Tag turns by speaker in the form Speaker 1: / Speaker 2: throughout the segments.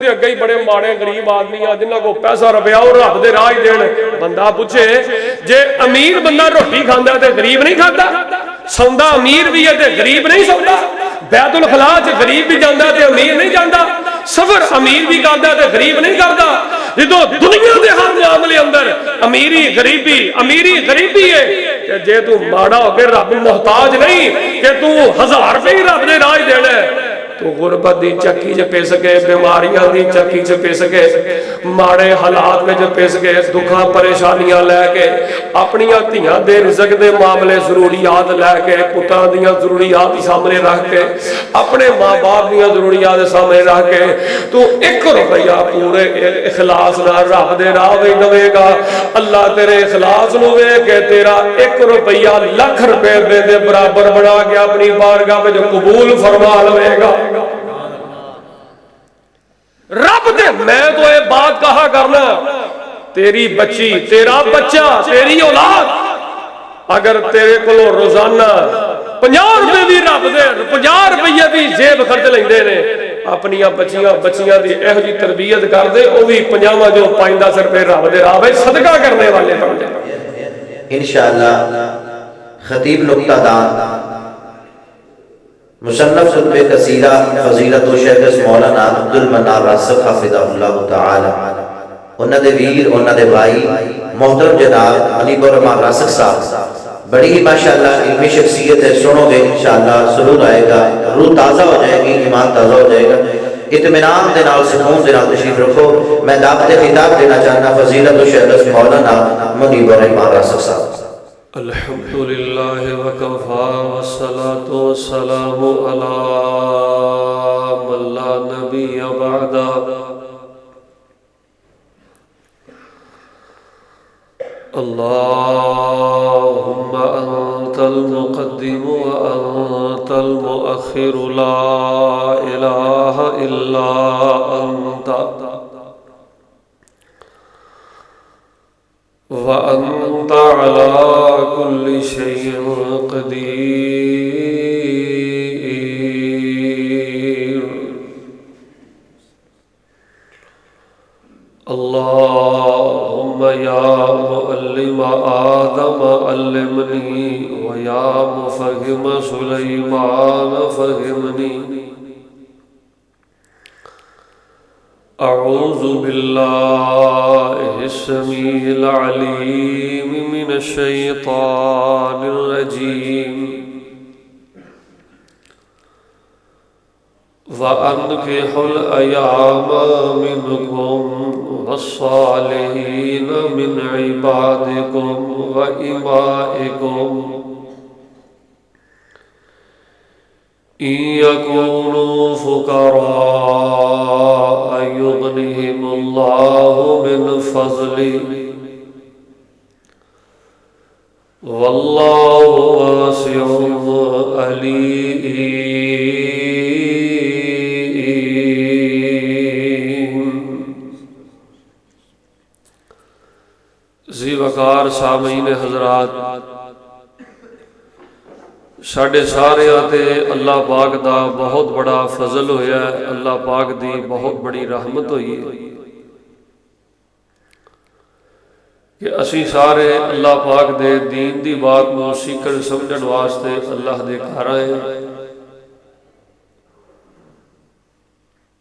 Speaker 1: اگے ہی بڑے ماڑے غریب آدمی آ جنہاں کو پیسہ روپیہ اور رب دے راہ دین بندہ پوچھے جے امیر بندہ روٹی کھاندا تے غریب نہیں کھاندا سوندا امیر بھی ہے تے غریب نہیں سوندا بیت الخلا چ غریب بھی جاندا تے امیر نہیں جاندا سفر امیر بھی کردا تے غریب نہیں کردا جدوں دنیا دے ہر معاملے اندر امیری غریبی ہے کہ جے تو ماڑا ہو کے رب محتاج نہیں کہ تو 1000 روپے ہی رب دے راہ دینا تو غربت دی چکی چ پس گئے بیماریاں دی چکی چ پس گئے ماڑے حالات میں پس گئے دکھاں پریشانیاں لے کے اپنی دھیاں دے رزق دے معاملے ضروریات لے کے پتراں دیاں ضروریات سامنے رکھ کے اپنے ماں باپ دیاں ضروریات سامنے رکھ کے تو 1 روپیہ پورے اخلاص نال رب دے راہ وچ دے گا اللہ تیرے اخلاص نو ویکھ کے تیرا 1 روپیہ لاکھ روپے دے برابر بنا کے اپنی بارگاہ وچ قبول فرما لے گا رب دے میں تو یہ بات کہا کرنا تیری بچی تیرا بچہ تیری اولاد اگر تیرے کو روزانہ 50 روپے بھی رب دے 50 روپیے بھی جیب خرچ لیندے نے اپنی بچیاں دی ایہو جی تربیت کر دے وہ بھی 50 جو 5-10 روپے رب دے راہ وچ صدقہ کرنے والے بن جائیں
Speaker 2: انشاءاللہ خطیب نکتہ دان مصنف خطبہ قصیدہ فضیلت و شیخ مولانا عبد المنان راسخ حفظہ اللہ تعالی انہاں دے ویر انہاں دے بھائی محترم جناب علی برحمان راسخ صاحب بڑی ہی ماشاءاللہ علمی شخصیت ہے سنو گے انشاءاللہ سرور آئے گا روح تازہ ہو جائے گی ایمان تازہ ہو جائے گا اطمینان دے نال سکون دے نال تشریف رکھو میں دعوت خطاب دینا چاہنا فضیلت و شیخ مولانا منیب الرحمان راسخ صاحب
Speaker 1: الحمدللہ وکفا والصلاة والسلام علی من لا نبی بعدا اللہم انت المقدم وانت المؤخر لا الہ الا انت وأنت على كل شيء قدير اللهم يا معلم آدم علمني ويا مفهم سليمان فهمني أعوذ بالله السميع العليم من الشيطان الرجيم وأنكحوا الأيام منكم والصالحين من عبادكم وإمائكم إن يكونوا فقراء يغنهم الله من فضله والله واسع عليم ذی وقار سامعین حضرات ساڑھے سارے آتے اللہ پاک دا بہت بڑا فضل ہویا ہے اللہ پاک دی بہت بڑی رحمت ہوئی ہے کہ اسی سارے اللہ پاک دے دین دی بات نو سیکھن سمجھن واسطے اللہ دے گھر آئے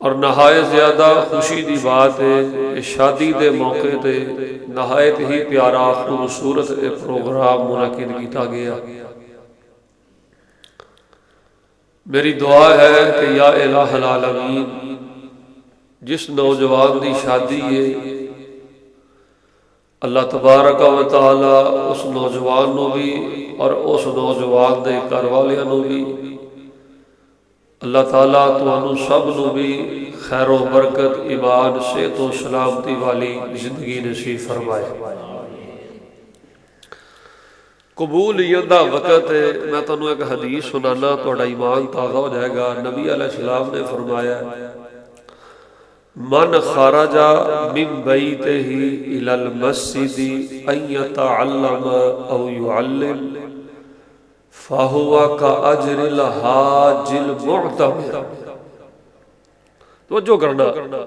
Speaker 1: اور نہایت زیادہ خوشی دی بات ہے شادی دے موقع تے نہایت ہی پیارا خوبصورت پروگرام منعقد کیتا گیا میری دعا ہے کہ یا الہ العالمین جس نوجوان دی شادی ہے اللہ تبارک و تعالی اس نوجوان نو بھی اور اس نوجوان دے گھر والیاں نو بھی اللہ تعالیٰ تانوں سب نو بھی خیر و برکت ایمان صحت و سلامتی والی زندگی نصیب فرمائے قبولیت دا وقت ہے میں تانوں ایک حدیث سنانا تہاڈا ایمان تازہ ہو جائے گا نبی علیہ السلام نے فرمایا من خرج من بیتہ الی المسجد ان یتعلم او یعلم فہو کاجر الحاج المعتمر ਤਵੱਜੋ ਕਰਨਾ।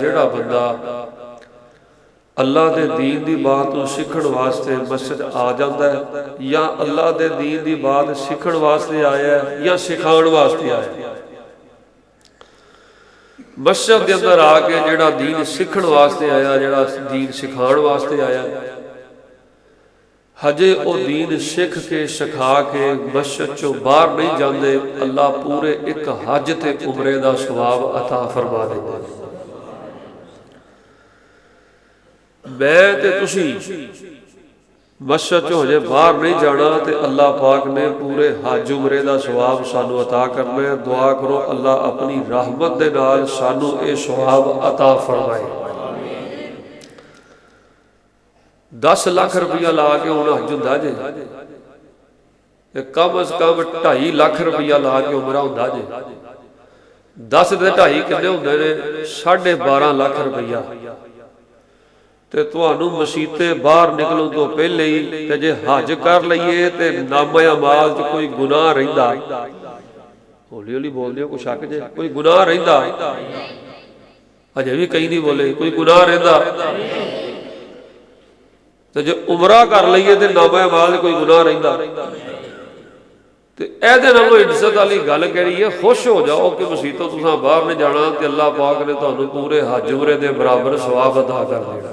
Speaker 1: ਜਿਹੜਾ ਬੰਦਾ ਅੱਲਾ ਦੇ ਦੀਨ ਦੀ ਬਾਤ ਨੂੰ ਸਿੱਖਣ ਵਾਸਤੇ ਮਸਜਿਦ ਆ ਜਾਂਦਾ ਹੈ, ਜਾਂ ਅੱਲਾ ਦੇ ਦੀਨ ਦੀ ਬਾਤ ਸਿੱਖਣ ਵਾਸਤੇ ਆਇਆ ਹੈ ਜਾਂ ਸਿਖਾਉਣ ਵਾਸਤੇ ਆਇਆ ਹੈ, ਮਸਜਿਦ ਦੇ ਅੰਦਰ ਆ ਕੇ ਜਿਹੜਾ ਦੀਨ ਸਿੱਖਣ ਵਾਸਤੇ ਆਇਆ, ਜਿਹੜਾ ਦੀਨ ਸਿਖਾਉਣ ਵਾਸਤੇ ਆਇਆ, ਹਜੇ ਉਹ ਦੀਨ ਸਿੱਖ ਕੇ ਸਿਖਾ ਕੇ ਮਸਜਿਦ ਚੋਂ ਬਾਹਰ ਨਹੀਂ ਜਾਂਦੇ, ਅੱਲਾ ਪੂਰੇ ਇੱਕ ਹਜ ਤੇ ਉਮਰੇ ਦਾ ਸਵਾਬ ਅਤਾ ਫਰਮਾ ਦਿੰਦਾ। ਮੈਂ ਤੇ ਤੁਸੀਂ ਮਸਜਿਦ ਚੋਂ ਹਜੇ ਬਾਹਰ ਨਹੀਂ ਜਾਣਾ ਤੇ ਅੱਲਾਹ ਪਾਕ ਨੇ ਪੂਰੇ ਹਜ ਉਮਰੇ ਦਾ ਸਵਾਬ ਸਾਨੂੰ ਅਤਾ ਕਰਨਾ ਹੈ। ਦੁਆ ਕਰੋ ਅੱਲਾਹ ਆਪਣੀ ਰਹਿਮਤ ਦੇ ਨਾਲ ਸਾਨੂੰ ਇਹ ਸਵਾਬ ਅਤਾ ਫਰਮਾਏ। 10 ਲੱਖ ਰੁਪਇਆ ਲਾ ਕੇ ਹੁਣ ਹਜ ਹੁੰਦਾ ਜੇ, ਤੇ ਕਮ ਅਜ਼ ਕਮ 2.5 ਲੱਖ ਰੁਪਇਆ ਲਾ ਕੇ ਉਮਰਾ ਹੁੰਦਾ ਜੇ। 10 ਦੇ 2.5 ਕਿੰਨੇ ਹੁੰਦੇ ਨੇ? 12.5 ਲੱਖ ਰੁਪਇਆ। ਤੇ ਤੁਹਾਨੂੰ ਮਸੀਤੇ ਬਾਹਰ ਨਿਕਲਣ ਤੋਂ ਪਹਿਲੇ ਹੀ ਤੇ ਜੇ ਹਜ ਕਰ ਲਈਏ ਤੇ ਨਾਮੇ ਅਮਾਲ 'ਚ ਕੋਈ ਗੁਨਾਹ ਰਹਿੰਦਾ, ਹੌਲੀ ਹੌਲੀ ਬੋਲਦੇ ਹੋ, ਕੋਈ ਸ਼ੱਕ ਜੇ, ਕੋਈ ਗੁਨਾਹ ਰਹਿੰਦਾ, ਅਜੇ ਵੀ ਕਈ ਨਹੀਂ ਬੋਲੇ, ਕੋਈ ਗੁਨਾਹ ਰਹਿੰਦਾ, ਤੇ ਜੇ ਉਮਰਾ ਕਰ ਲਈਏ ਤੇ ਨਾਮੇ ਅਮਾਲ 'ਚ ਕੋਈ ਗੁਨਾਹ ਰਹਿੰਦਾ। ਤੇ ਇਹਦੇ ਨਾਲੋਂ ਇੱਜ਼ਤ ਵਾਲੀ ਗੱਲ ਕਿਹੜੀ ਹੈ? ਖੁਸ਼ ਹੋ ਜਾਓ ਕਿ ਮਸੀਤੋਂ ਤੁਸੀਂ ਬਾਹਰ ਨਹੀਂ ਜਾਣਾ ਤੇ ਅੱਲਾਹ ਪਾਕ ਨੇ ਤੁਹਾਨੂੰ ਪੂਰੇ ਹਜ ਉਮਰੇ ਦੇ ਬਰਾਬਰ ਸਵਾਬ ਅਦਾ ਕਰ ਦੇਣਾ।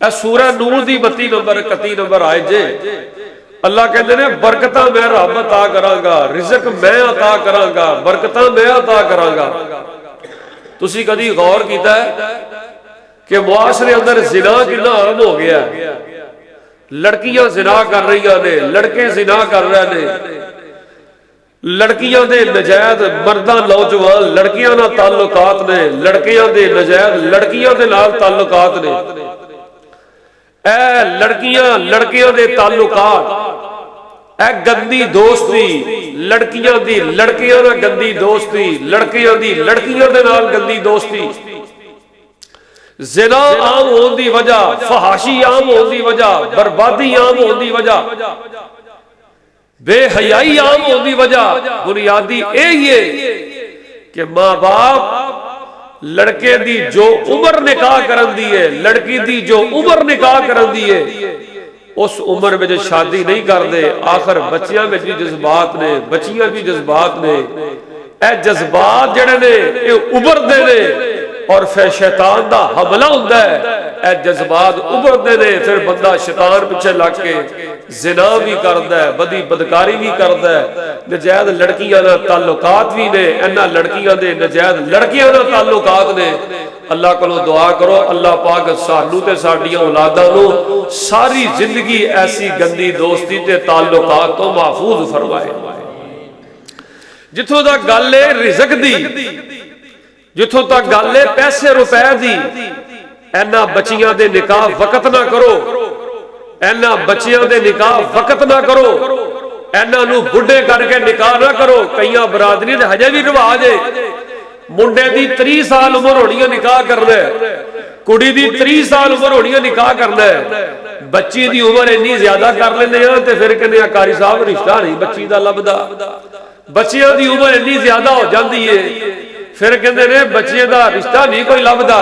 Speaker 1: اے سورہ نور دی 32 نمبر 31 نمبر آئے جے اللہ کہتے ہیں برکتاں میں رب عطا کراں گا، رزق میں عطا کراں گا، برکتاں میں عطا کراں گا۔ تسی کدی غور کیتا ہے کہ معاشرے اندر زنا کتنا عام ہو گیا ہے؟ لڑکیاں زنا کر رہی نے، لڑکے زنا کر رہے نے، لڑکیاں دے نجائز مرداں نوجوان لڑکیاں نال تعلقات نے، لڑکیاں دے نجائز لڑکیاں دے نال تعلقات نے۔ اے لڑکیاں لڑکیاں دے تعلقات، اے گندی دوستی، لڑکیاں دی لڑکیاں نال گندی دوستی، لڑکیاں دی لڑکیاں دے نال گندی دوستی، زنا عام ہون دی وجہ، فحاشی عام ہون دی وجہ، بربادی عام ہون دی وجہ، بے حیائی عام ہون دی وجہ بنیادی یہی ہے کہ ماں باپ لڑکے دی جو عمر نکاح کرن دی ہے، لڑکی دی جو عمر نکاح کرن دی ہے، اس عمر میں جو شادی نہیں کر دے، آخر بچیاں میں بھی جذبات نے، بچیاں بھی جذبات نے، اے جذبات جڑے نے اے ابر دے نے اور پھر شیطان دا حملہ ہوتا ہے، اے جذبات ابردے نے، پھر بندہ شیطان پیچھے لگ کے زنا بھی کردا ہے، بدی بدکاری بھی کردا ہے، نجائز لڑکیاں نال تعلقات بھی نے، انہاں لڑکیاں دے نجائز لڑکیاں نال تعلقات نے۔ اللہ کولوں دعا کرو اللہ پاک سانوں تے ساڈیاں اولاداں نوں ساری زندگی ایسی گندی دوستی تے تعلقات تو محفوظ فرمائے۔ جتھوں تک گل ہے رزق دی، جتھوں تک گل ہے پیسے روپے دی، اینا بچیاں دے نکاح وقت نہ کرو، اینا بچیاں دے نکاح وقت نہ کرو، اینا نو بڑھے کر کے نکاح نہ کرو۔ کئیاں برادری دے ہجے بھی رواج ہے، منڈے دی 30 سال عمر ہونی ہے نکاح کرنا ہے، کڑی دی 30 سال عمر ہونی ہے نکاح کرنا ہے، بچی دی عمر اتنی زیادہ کر لیندے ہیں تے پھر کہندے ہیں قاری صاحب رشتہ نہیں بچی دا لبدا، بچیاں دی عمر اتنی زیادہ ہو جاندی ہے پھر کہندے نے بچے دا رشتہ نہیں کوئی لبدا۔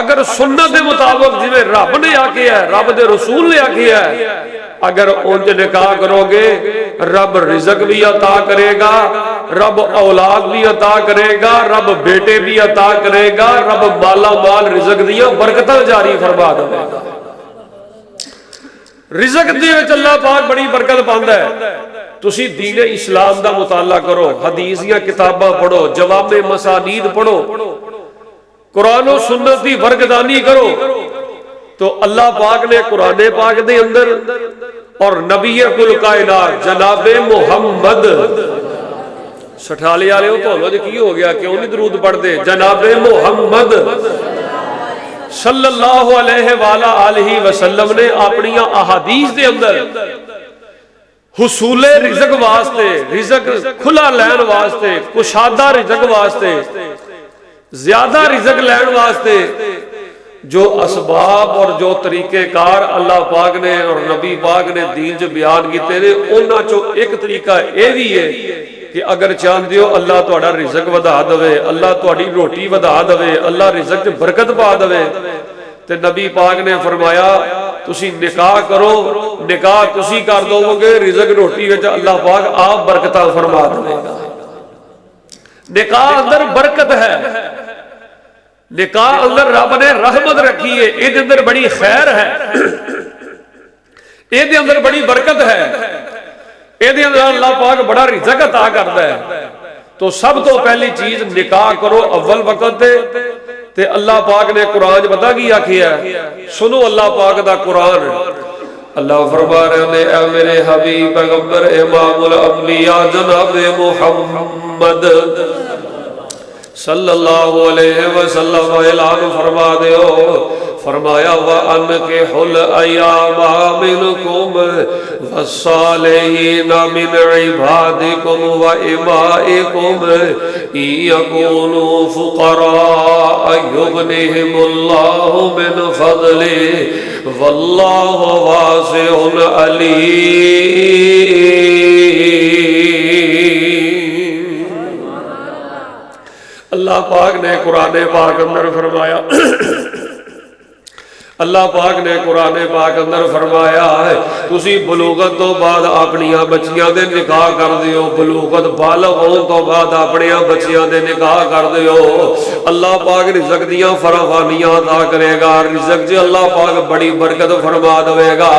Speaker 1: اگر سنت دے مطابق جویں رب نے آکھیا ہے، رب دے رسول نے آکھیا ہے، اگر اونج نکاح کرو گے رب رزق بھی عطا کرے گا، رب اولاد بھی عطا کرے گا، رب بیٹے بھی عطا کرے گا، رب مالا مال رزق دیا برکتاں جاری فرما دے گا۔ رزق دے وچ اللہ پاک بڑی برکت پاندا ہے۔ تسی دین اسلام دا مطالعہ کرو، حدیث یا کتاباں پڑھو، جواب مسانید پڑھو، قرآن و سنت دی ورگدانی کرو، تو اللہ پاک نے قرآن پاک دے اندر اور نبی کل کائنات جناب محمد سٹھالی والے ہو تو جو کی ہو گیا کیوں نہیں درود پڑھ دے، جناب محمد صلی اللہ علیہ وآلہ وسلم نے اپنی احادیث دے اندر حصول رزق واسطے، رزق کھلا لین واسطے، کشادہ رزق واسطے، زیادہ رزق لین واسطے جو اسباب اور جو طریقے کار اللہ پاک نے اور نبی پاک نے دین جو بیان کیتے نے، انہاں چو ایک طریقہ یہ بھی ہے کہ اگر چاہندے ہو اللہ تہاڈا رزق ودا دے، اللہ تہاڈی روٹی ودا دے، اللہ رزق چ برکت پا دے، تے نبی پاک نے فرمایا تسی نکاح کرو، نکاح تسی کر دو گے رزق روٹی وچ اللہ پاک آپ برکتاں فرما دے گا۔ نکاح اندر برکت ہے، نکاح اندر رب نے رحمت رکھی ہے، یہ اندر بڑی خیر ہے، یہ اندر بڑی برکت ہے، یہ اندر اللہ پاک بڑا رزق عطا کرتا ہے۔ تو سب تو پہلی چیز نکاح کرو اول وقت تے اللہ پاک نے قرآن پتہ کیا کیا ہے، سنو اللہ پاک دا قرآن۔ اللہ فرما رہے ہیں اے میرے حبیب پیغمبر امام الانبیاء جناب محمد صلی اللہ علیہ وسلم اعلان فرما دے ہو، فرمایا وَأَنْكِحُوا الْأَيَامَ مِنْكُمْ وَالصَّالِحِينَ مِنْ عِبَادِكُمْ وَإِمَائِكُمْ إِنْ يَكُونُوا فُقَرَاءَ يُغْنِهِمُ اللَّهُ مِنْ فَضْلِهِ وَاللَّهُ وَاسِعٌ عَلِيمٌ۔ اللہ پاک نے قرآن پاک اندر فرمایا اللہ پاک نے قرآن پاک اندر فرمایا ہے تسی بلوغت تو بعد اپنیاں بچیاں دے نکاح کر دیو، بلوغت بالغ ہون تو بعد اپنیاں بچیاں دے نکاح کر دیو۔ اللہ پاک رزق دیاں فراوانیاں عطا کرے گا، رزق جے اللہ پاک بڑی برکت فرما دے گا۔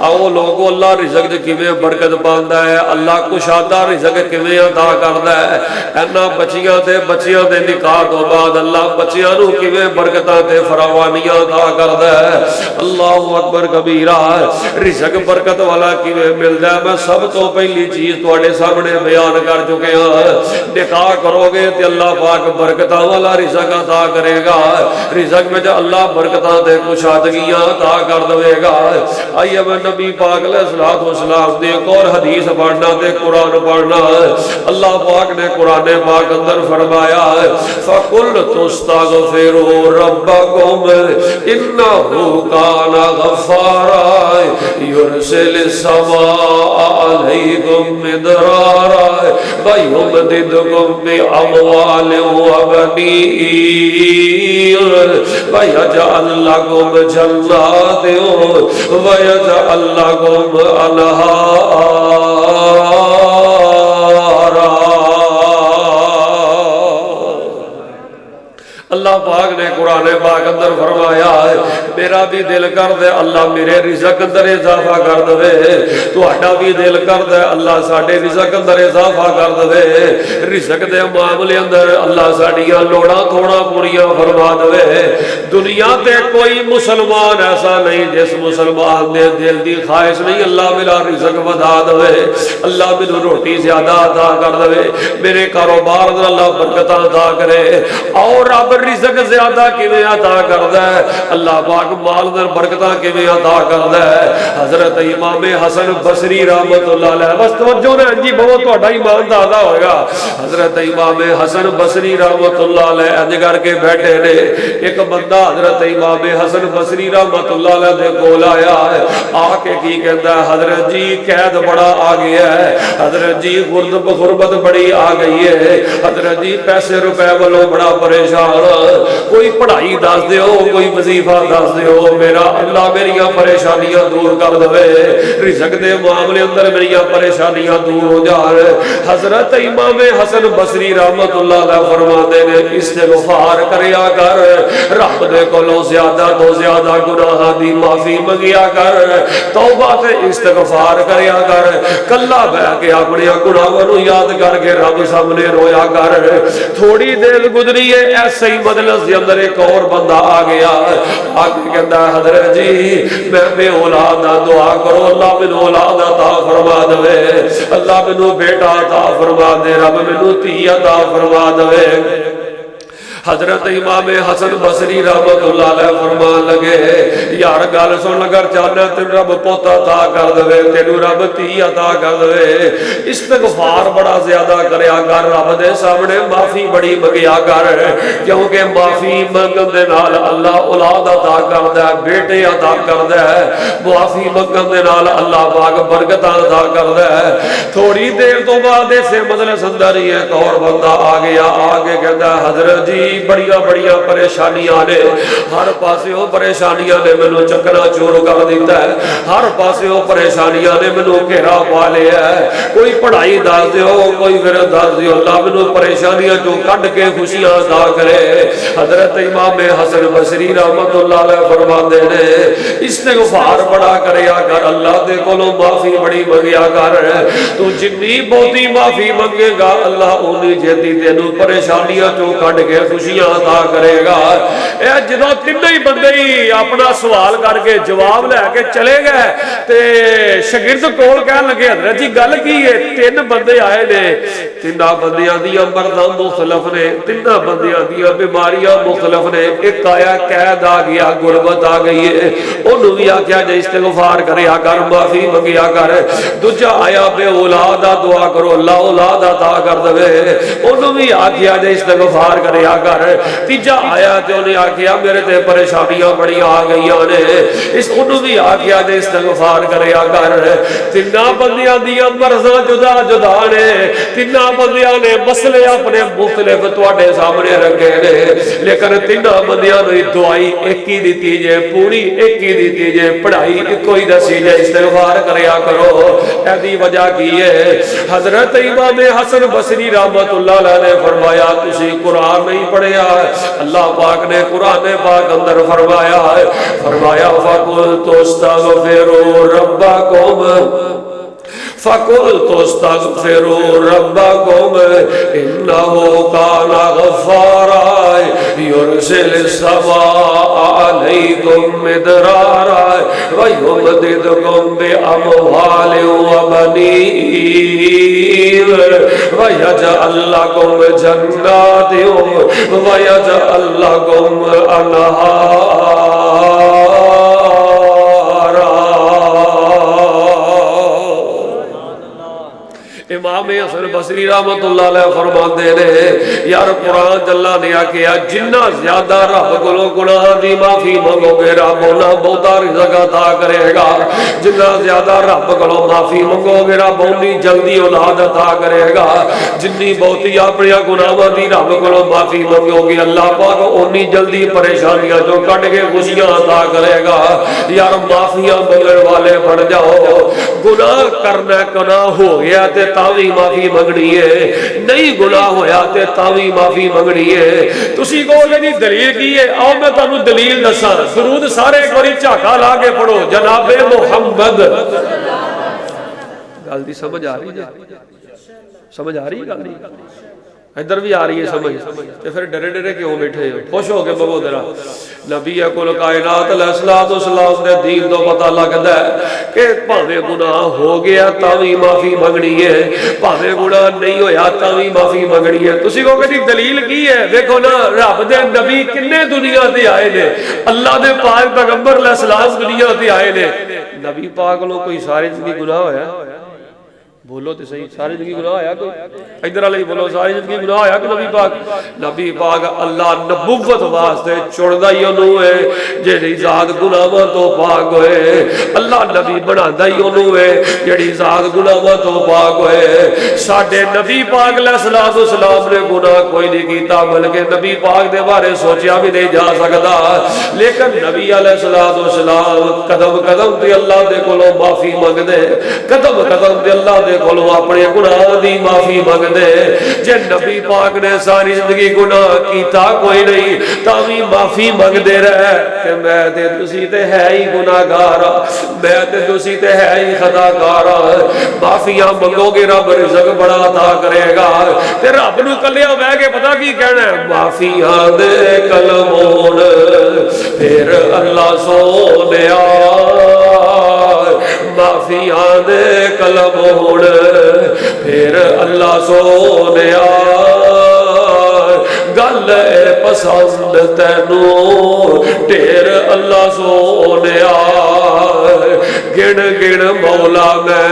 Speaker 1: آؤ لوگوں اللہ رزق جے کیویں برکت پاندا ہے، اللہ کشادہ رزق کیویں عطا کردا ہے۔ اینا بچیاں دے نکاح تو بعد اللہ بچیاں نو کیویں برکتاں تے فراوانیاں عطا کردا ہے۔ اللہ اکبر کبیرہ، رزق برکت والا کیویں ملدا ہے میں سب تو پہلی چیز تواڈے سامنے بیان کر چکے ہاں۔ نکاح کرو گے تے اللہ پاک برکتاں والا رزق عطا کرے گا، رزق میں اللہ برکتاں تے کشادگیاں عطا کر دے گا۔ آئیے میں نبی پاک علیہ الصلوۃ والسلام دی ایک اور حدیث پڑھنا تے قرآن پڑھنا۔ اللہ پاک نے قرآن پاک اندر فرمایا فَقُلْتُ اسْتَغْفِرُوا رَبَّكُمْ إِنَّهُ كَانَ غَفَّارًا يُرْسِلِ السَّمَاءَ عَلَيْكُمْ مِدْرَارًا وَيُمْدِدْكُمْ بِأَمْوَالٍ وَبَنِينَ وَيَجْعَلْ لَكُمْ جَنَّاتٍ وَيَجْعَلْ لَكُمْ أَنْهَارًا۔ اللہ پاک نے قرآن پاک اندر فرمایا ہے میرا بھی دل کر دے اللہ میرے رزق اندر اضافہ کر دے، تہاڈا بھی دل کر دے اللہ ساڈے رزق اندر اضافہ کر دے، رزق دے معاملے اندر اللہ ساڈیاں لوڑاں تھوڑا پوریاں فرما دے۔ دنیا تے کوئی مسلمان ایسا نہیں جس مسلمان دے دل دی خواہش نہیں اللہ میرا رزق ودا دے، اللہ مینوں روٹی زیادہ عطا کر دے، میرے کاروبار اندر اللہ برکتاں عطا کرے۔ اور رب رزق زیادہ کیویں عطا کردا ہے، اللہ پاک مال در برکتاں کیویں عطا کردا ہے۔ حضرت امام حسن بصری رحمت اللہ علیہ بس توجہ نے جی بہت تہاڈا ایمان تازہ ہوئے گا۔ حضرت امام حسن بصری رحمت اللہ علیہ انج کر کے بیٹھے نے، ایک بندہ حضرت امام حسن بصری رحمت اللہ علیہ دے کول آیا ہے، آ کے کی کہندا ہے حضرت جی قید بڑا آ گیا ہے، حضرت جی غربت بڑی آ گئی ہے، حضرت جی پیسے روپے والوں بڑا پریشان، کوئی پڑھائی دس دیو کوئی وظیفہ دس دیو میرا اللہ میریاں پریشانیاں دور کر دے، رزق دے معاملے اندر میریاں پریشانیاں دور ہو جان۔ حضرت امام حسن بصری رحمت اللہ علیہ فرماتے نے استغفار کریا کر، رب دے کولوں زیادہ تو زیادہ گناہاں دی معافی منگیا کر، توبہ تے استغفار کریا کر، کلا بیٹھ کے اپنے گناہاں نو یاد کر کے رب سامنے رویا کر۔ تھوڑی دیر گزری ہے ایسے ہی مجلس کے اندر ایک اور بندہ آ گیا، آگے کہتا ہے حضرت جی میں بے اولاد دعا کرو اللہ مینوں اولاد عطا فرما دے، اللہ مینوں بیٹا عطا فرما دے، رب مینوں دھی عطا فرما دے۔ حضرت امام حسن بصری رحمت اللہ علیہ فرمان لگے یار گل سن اگر چاہنا تین رب پوت عطا کر دے، تینوں رب دھی عطا کر دے، استغفار بڑا زیادہ کریا کر، رب دے سامنے معافی بڑی منگیا کر، کیونکہ معافی منگن دے نال اللہ اولاد عطا کردا ہے، بیٹے عطا کردا ہے، معافی منگن دے نال اللہ پاک برکت عطا کردا ہے۔ تھوڑی دیر تو بعد اسے مجلس اندر ہی ایک اور بندہ آ گیا، آگے کہندا حضرت جی بڑیاں بڑیاں پریشانیاں نے، ہر پاسے وہ پریشانیاں نے مینوں چکنا چور کر دیتا ہے، ہر پاسے وہ پریشانیاں نے مینوں گھیرا پا لیا ہے، کوئی پڑھائی دس دیو کوئی ورد دس دیو، اللہ مینوں پریشانیاں چوں کڈ کے خوشیاں عطا کرے۔ حضرت امام حسن بصری رحمت اللہ علیہ فرماندے نے استغفار بڑا کریا کر، اللہ دے کولوں معافی بڑی منگیا کر، تو جنی بہتی معافی منگے گا اللہ اونی جیتی تینوں پریشانیاں چوں کڈ کے خوشیاں عطا کرے گا۔ اے جدوں تینوں ہی بندے ہی اپنا سوال کر کے جواب لے کے چلے گئے تے شاگرد کول کہن لگے حضرت جی گل کی ہے؟ تین بندے آئے نے، تیناں بندیاں دیاں مرداں مختلف نے، تیناں بندیاں دیاں بیماریاں مختلف نے، ایک آیا قید آ گیا غربت آ گئی ہے انہوں بھی آکھیا جے استغفار کریا کر معافی منگیا کر، دوجا آیا بے اولاد دعا کرو اللہ اولاد عطا کر دے انہوں بھی آکھیا جے استغفار کریا کر کر. تیجا آیا تے انہیں آکھیا میرے تے پریشانیاں بڑی آ گئیاں نے, اس انہوں بھی آکھیا تے استغفار کریا کر. تیناں بندیاں دیاں مرضاں جدا جدا نے, تیناں بندیاں نے مسئلے اپنے مختلف تواڈے سامنے رکھے نے, لیکن تیناں بندیاں نوں دعائی ایک ہی دتی جے, پوری ایک ہی دتی جے, پڑھائی کوئی دسی جے, استغفار کریا کرو. ایدی وجہ کی ہے, حضرت امام حسن بصری رحمت اللہ علیہ نے فرمایا تسی قرآن نہیں پڑھیا. اللہ پاک نے قرآن پاک اندر فرمایا فَقُلْتُ اسْتَغْفِرُوا رَبَّكُمْ فَقُلْتُ اسْتَغْفِرُوا رَبَّكُمْ إِنَّهُ كَانَ غَفَّارًا يُرْسِلِ السَّمَاءَ عَلَيْكُمْ مِدْرَارًا وَيُمْدِدْكُمْ بِأَمْوَالٍ وَبَنِينَ وَيَجْعَلْ لَكُمْ جَنَّاتٍ وَيَجْعَلْ لَكُمْ أَنْهَارًا. امام حسن بصری رحمت اللہ علیہ فرماندے نے یار قرآن اللہ نے آکھیا جنہ زیادہ رب کولوں گناہ دی معافی منگو گے رب انہاں بہتا رزق عطا کرے گا. جنہ زیادہ رب کولوں معافی منگو گے رب اونی جلدی اولاد عطا کرے گا. جنی بہتی اپنے گناہاں دی رب کولوں معافی منگو گے اللہ پاک اونی جلدی پریشانیاں جو کٹ کے خوشیاں عطا کرے گا. یار معافیاں منگن والے بن جاؤ. گناہ کرنا گناہ ہو گیا تے تاوی معافی منگنی ہے, نہیں گناہ ہویا تے تاوی معافی منگنی ہے. تسی کہو گے جی دلیل کی ہے, آؤ میں تانوں دلیل دساں. درود سارے ایک باری جھاکا لا کے پڑھو جناب محمد. گل دی سمجھ آ رہی ہے؟ سمجھ آ رہی ہے گل دی؟ ادھر بھی آ رہی ہے سمجھ, تے پھر ڈرے ڈرے کیوں بیٹھے ہو؟ خوش ہو کے بگو ذرا. نبی کل کائنات علیہ السلام دے دین تو پتہ لگدا ہے کہ بھاویں گناہ ہو گیا تاوی معافی منگنی ہے, بھاویں گناہ نہیں ہویا تاوی معافی منگنی ہے. تسی کہو کہ دلیل کی ہے؟ دیکھو نا رب دے نبی کنے دنیا تے آئے نے, اللہ دے پاک پیغمبر علیہ السلام دنیا تے آئے نے. نبی پاک کو کوئی ساری زندگی گناہ ہویا؟ بولو تے صحیح, ساری زندگی گناہ آیا کوئی؟ ادھر علیہ بولو ساری زندگی گناہ آیا کہ نبی پاک؟ نبی پاک اللہ نبوت واسطے چھوڑدا ہی انہوں ہے جیڑی ذات گناہاں تو پاک ہوئے. اللہ نبی بنادا ہی انہوں ہے جیڑی ذات گناہاں تو پاک ہوئے. ساڈے نبی پاک علیہ السلام نے گناہ کوئی نہیں کیتا, بلکہ نبی پاک دے بارے سوچیا بھی نہیں جا سکدا. لیکن نبی علیہ السلام قدم قدم تے اللہ دے کولوں معافی منگدے, قدم قدم تے اللہ دے کولوں اپنے گناہ دی معافی منگدے. جے نبی پاک نے ساری زندگی گناہ کیتا کوئی نہیں تاوی معافی منگدے رہے کہ میں تے تسی تے ہے ہی گناہگار, میں تے تسی تے ہے ہی خطاکار. معافیاں منگو گے رب رزق بڑا عطا کرے گا. تے رب نو کلیاں بیٹھ کے پتہ کی کہنا ہے, معافیاں دے کلمون پھر اللہ سونیا, معافیاں دے کلم ہوڑ پھر اللہ سونیا. گل پسند تینوں ڈھیر اللہ سونیا. گن گن مولا میں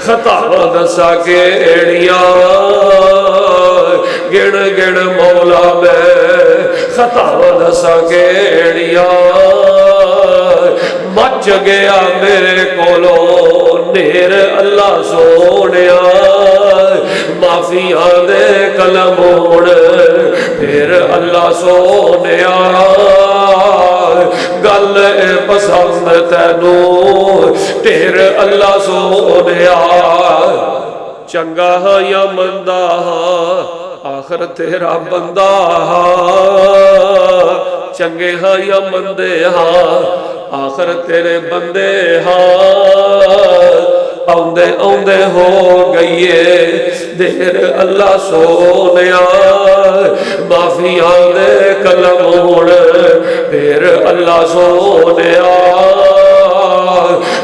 Speaker 1: خطا دسا کیڑیاں, گن گن مولا میں خطا دسا کیڑیاں. مچ گیا میرے کولوں نیر اللہ سونیا. معافیاں دے کلم ہوڑ پھر اللہ سونیا. گل پسند تینوں ڈھیر اللہ سونیا. چنگا ہاں یا مندا ہاں آخر تیرا بندہ ہاں, چنگے ہاں یا مندے ہاں آخر تیرے بندے ہاں. آندے آندے ہو گئیے دیر اللہ سونیا. معافیاں دے کلم ہوڑ پھر اللہ سونیا.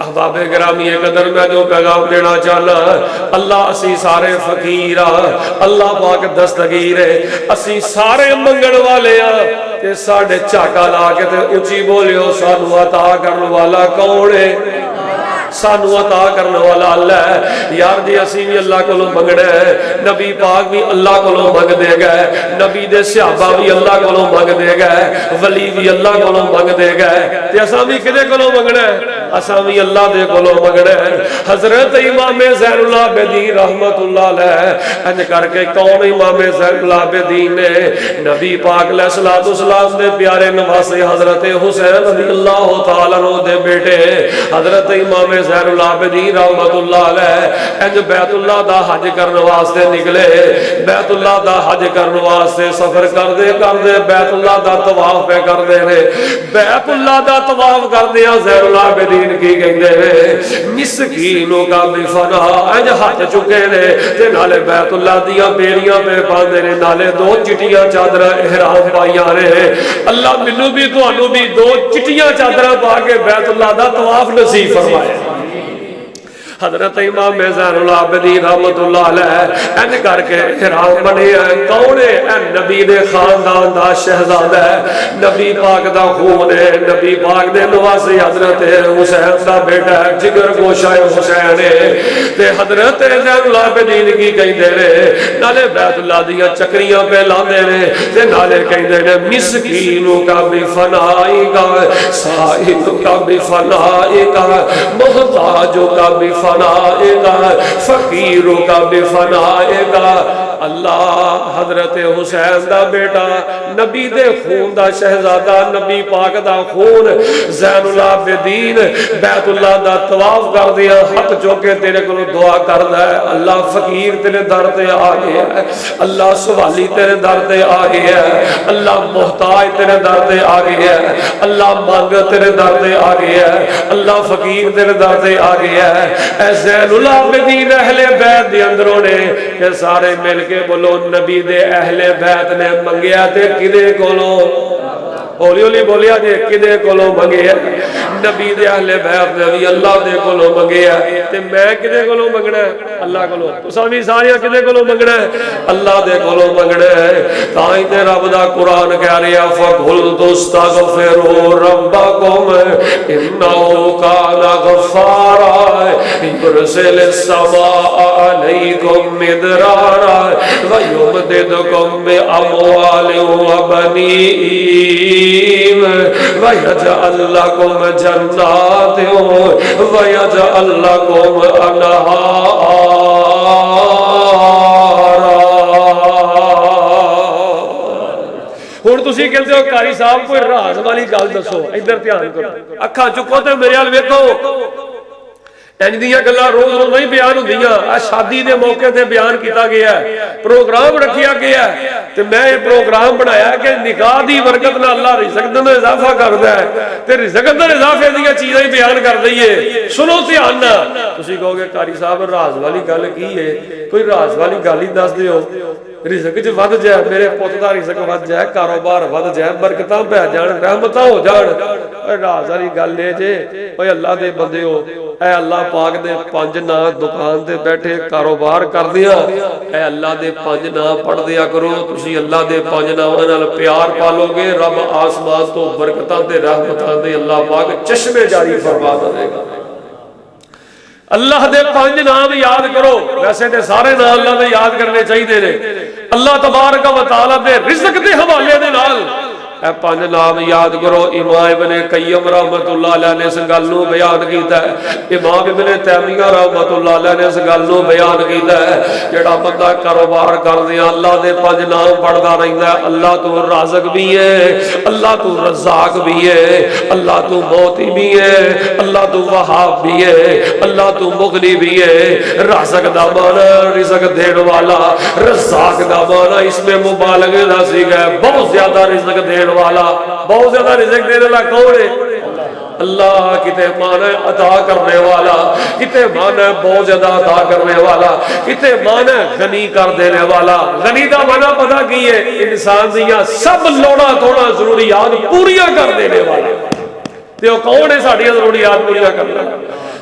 Speaker 1: احباب گرامی قدر میں جو پیغام دینا چاہنا اللہ اسی سارے فقیر اللہ پاک دستگیر ہے اسی سارے منگن والے کہ ساڑھے چاکا لا کے تے اچھی بولیو سانو عطا کرنے والا کون ہے سانو عطا کرنے والا اللہ ہے یار جی اسی بھی اللہ کو منگنا ہے نبی پاک بھی اللہ کو منگ دے گئے نبی دے صحابہ بھی اللہ کو منگ دے گئے ولی بھی اللہ کو منگ دے گئے تے اساں بھی کدے کو منگنا ہے اساں بھی اللہ دے کو منگنا ہے حضرت امام زین العابدین رحمت اللہ علیہ انج کر کے کون امام زین العابدین نے نبی پاک علیہ الصلوۃ والسلام دے پیارے نواسے حضرت حسین رضی اللہ تعالی عنہ دے بیٹے حضرت امام زین العابدین رحمت اللہ علیہ انج بیت اللہ دا حج کرنے واسطے نکلے بیت اللہ دا حج کرنے واسطے سفر کردے بیت اللہ دا طواف پہ کردے رہے بیت اللہ دا طواف کردے زین العابدین کی کہندے رہے مسکینوں کا بھی فنا انج ہاتھ چکے نے تے نالے بیت اللہ دیاں بیڑیاں پہ باندھے نے نالے دو چٹیاں چادر احرام پائیاں رہے اللہ مینوں بھی تانوں بھی دو چٹیاں چادر پا کے بیت اللہ دا طواف نصیب فرمائے حضرت امام زین العابدین رحمت اللہ علیہ ان کر کے احرام بنے کون ہے نبی دے خاندان دا شہزادہ ہے نبی پاک دا خون ہے نبی پاک دے نواسے حضرت حسین دا بیٹا ہے جگر گوشہ حسین ہے تے حضرت زین العابدین کی کہندے نے نالے بیت اللہ دیاں چکریاں پہ لاندے نے تے نالے کہندے نے مسکینوں کا بھی فنائی گا سائلوں کا بھی فنائی گا محتاجوں کا بھی فنائے گا فقیروں کا بھی فنائے گا اللہ حضرت حسین دا بیٹا نبی دے خون دا شہزادہ نبی پاک دا خون زین العابدین بیت اللہ دا طواف کر دیا ہاتھ چوکے تیرے کو دعا کر دے اللہ فقیر تیرے در تے آ گیا ہے اللہ سوالی تیرے در تے آ گیا ہے اللہ محتاج تیرے در تے آ گیا ہے اللہ مانگ تیرے در تے آ گیا ہے اللہ فقیر تیرے در تے آ گیا ہے اے زین العابدین اہل بیت دے اندروں نے کہ سارے مل کے بولو نبی دے اہل بیت نے منگیا تے کدے کولو ہولی ہولی بولیا جے کدے کولو منگیا نبی دے اہل بیت نے بھی اللہ دے کولو منگیا تے میں کدے کولو منگنا ہے اللہ کولو تساں بھی سارے کدے کولو منگنا ہے اللہ دے کولو منگنا ہے تائیں تے رب دا قرآن کہہ رہا فقلت استغفروا ربکم انہ کان غفارا یرسل السماء علیکم مدرارا ویمددکم باموال وبنین ویجعل لکم جنات ویجعل لکم انہارا ہن تسی کہندے ہو قاری صاحب کوئی راز والی گل دسو ادھر دھیان کرو اکھاں چکو تے میرے ال ویکھو انج دیاں گلاں روز روز نہیں بیان ہوندیاں شادی دے موقع تے بیان کیتا گیا ہے پروگرام رکھیا گیا ہے تے میں یہ پروگرام بنایا کہ نکاح دی برکت نال اللہ رزق دے اندر اضافہ کردا ہے تے رزق اندر اضافے دیاں چیزاں بیان کر دئیے سنو دھیان نال تسی کہو گے قاری صاحب راز والی گل کی ہے کوئی راز والی گل ہی دس دیو رزق چ ود جائے میرے پوت دا رزق ود جائے کاروبار ود جائے برکتاں پہ جان رحمتاں ہو جان اے راز والی گل اے جے اوے اللہ دے بندیو اے اللہ پاک دے پنج نا دکان تے بیٹھے کاروبار کر دیا اے اللہ دے پنج نا پڑھ دیا کرو تسی اللہ دے پنج ناواں نال پیار پالو گے رب آسمان تو برکتاں تے رحمتاں دے اللہ پاک چشمے جاری فرما دے گا اللہ دے پنج نام یاد کرو ویسے تے سارے نام اللہ دے یاد کرنے چاہیے نے اللہ تبارک و تعالی دے رزق دے حوالے دے نال اے پنج نام یاد کرو امام ابن قیم رحمت اللہ علیہ نے اس گل نو بیان کیتا ہے امام ابن تیمیہ رحمت اللہ علیہ نے اس گل نو بیان کیتا ہے جڑا بندہ کاروبار کردیا اللہ دے پنج نام پڑھدا رہندا ہے اللہ تو رازق بھی ہے اللہ تو رزاق بھی ہے اللہ تو موتی بھی ہے اللہ تو وہاب بھی ہے اللہ تو مغنی بھی ہے رازق دا معنی رزق دین والا رزاق دا معنی اس میں مبالغہ دا سیگا بہت زیادہ رزق دین والا بہت زیادہ رزق دینے والا کون ہے اللہ کتے معنی عطا کرنے والا کتے معنی بہت زیادہ عطا کرنے والا کتے معنی غنی کر دینے والا غنی دا معنی پتہ کی ہے انسان دیاں سب لوڑا تھوڑا ضروریات پوریاں کر دینے والا تے او کون ہے ساڈیاں ضروریات پوریاں کرنا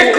Speaker 1: 1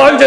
Speaker 1: 5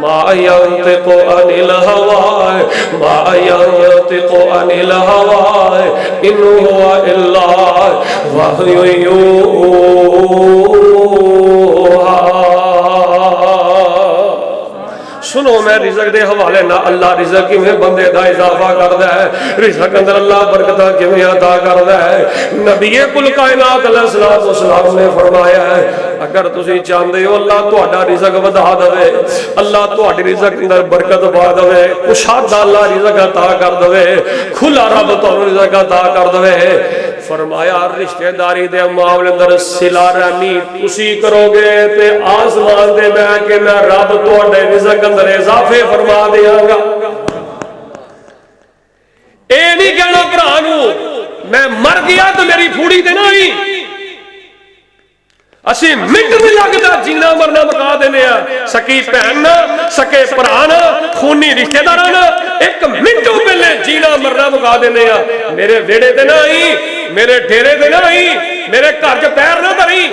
Speaker 1: ما ينطق عن الهوى ما ينطق عن الهوى إن هو إلا وحي يوحى. سنو میں رزق دے حوالے نہ اللہ رزق کیویں بندے دا اضافہ کردا ہے, رزق اندر اللہ برکتاں کیویں عطا کردا ہے. نبی کل کائنات علیہ الصلوۃ والسلام نے فرمایا ہے اگر تسی چاہندے ہو اللہ تہاڈا رزق ودا دے, اللہ تہاڈے رزق اندر برکت پا دے, کشادہ اللہ رزق عطا کر دے, کھلا رب تانوں رزق عطا کر دے. فرمایا رشتہ داری دے معاملے اندر صلہ رحمی تسی کرو گے تے آسمان دے میں کہ میں رب تہاڈے رزق اندر اضافے فرما دیاں گا. اے نہیں کہنا بھرا نوں میں مر گیا تو میری پھوڑی تے نہ ہوئی. اسی منٹ نہیں لگتا جینا مرنا مکا دینے ہیں. سکی بہن سکے پرانا خونی رشتہ دارانا ایک منٹ پہلے جینا مرنا مکا دینے ہیں. میرے ویڑے تے نہ آئی, میرے ڈیرے تے نہ آئی, میرے گھر چ پیر نہ دھری.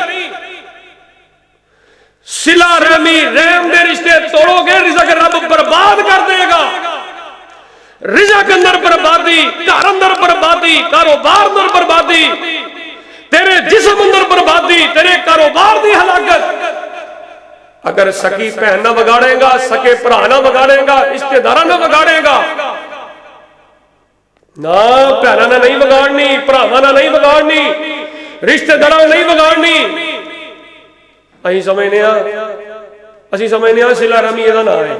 Speaker 1: صلہ رحمی رحم دے رشتے توڑو گے رزق رب برباد کر دے گا. رزق اندر بربادی, گھر اندر بربادی, کاروبار اندر بربادی, تیرے جسم اندر بربادی, تیرے کاروبار دی ہلاکت. اگر سکی بہن نہ بگاڑے گا, سکے بھرا نہ بگاڑے گا, رشتے دار نہ بگاڑے گا, نہ بہناں نہ نہیں بگاڑنی, بھراواں نہ نہیں بگاڑنی, رشتے داراں نہیں بگاڑنی. اسی سمجھنے ہاں صلہ رحمی دا نام ہے.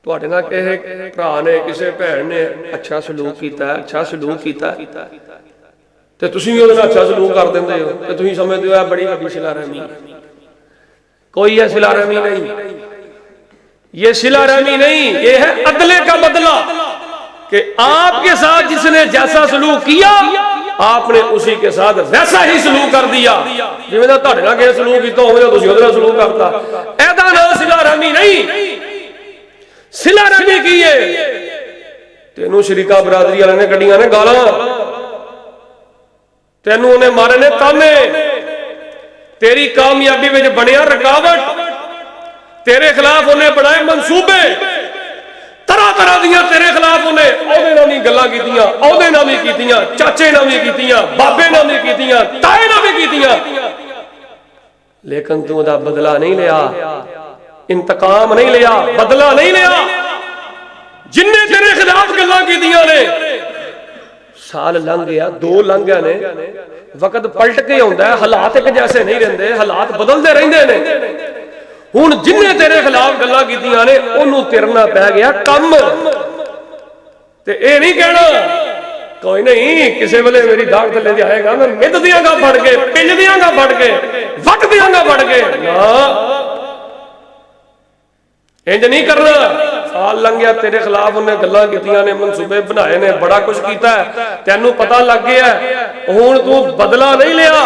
Speaker 1: تواڈے نال کسے بھرا نے کسے بہن نے اچھا سلوک کیتا ہے, اچھا سلوک کیتا ہے تے تسی بھی اودے نال اچھا سلوک کر دیندے ہو تے تسی سمجھدے ہو بڑی وڈی صلہ رحمی. کوئی ہے صلہ رحمی نہیں, یہ صلہ رحمی نہیں, یہ ہے عدلے کا بدلہ کہ آپ کے ساتھ جس نے جیسا سلوک کیا آپ نے اسی کے ساتھ ویسا ہی سلوک کر دیا. جویں دا تہاڈے نال کسے سلوک کیتا ہوے تسی اودے نال سلوک کرتا. ایدا نام صلہ رحمی نہیں. صلہ رحمی کی ہے تینوں شریکا برادری والے نے کڈیاں نے گالاں, تینوں انہیں مارے نے تانے, تیری کامیابی وچ بنیا رکاوٹ, تیرے خلاف انہیں بنائے منصوبے, طرح طرح دیاں تیرے خلاف انہیں عہدے نام بھی گلاں کیتیاں, عہدے نام بھی کیتیاں, چاچے نام بھی کیتیاں, بابے نام بھی کیتیاں, تائے نام بھی کیتیاں, لیکن تو دا بدلہ نہیں لیا, انتقام نہیں لیا, بدلہ نہیں لیا. جن نے تیرے خلاف گلاں کیتیاں نے سال لنگ گیا, 2 لنگ گئے نے, وقت پلٹ کے ہوندا ہے, حالات ایک جیسے نہیں رہندے, حالات بدلدے رہندے نے. ہن جن نے تیرے خلاف گلاں کیتیاں نے اونوں تیرنا پی گیا کم. تے اے نہیں کہنا کوئی نہیں کسے ویلے میری داغ تھلے دی آئے گا میں مد دیاں گا پھڑ کے, پنج دیاں گا پھڑ کے, وٹ دیاں گا پھڑ کے. انج نہیں کرنا. سال لنگیا تیرے خلاف انہیں گلاں کیتیاں نے, منصوبے بنائے نے, بڑا کچھ کیتا ہے, تینوں پتہ لگ گیا ہے. ہن تو بدلہ نہیں لیا,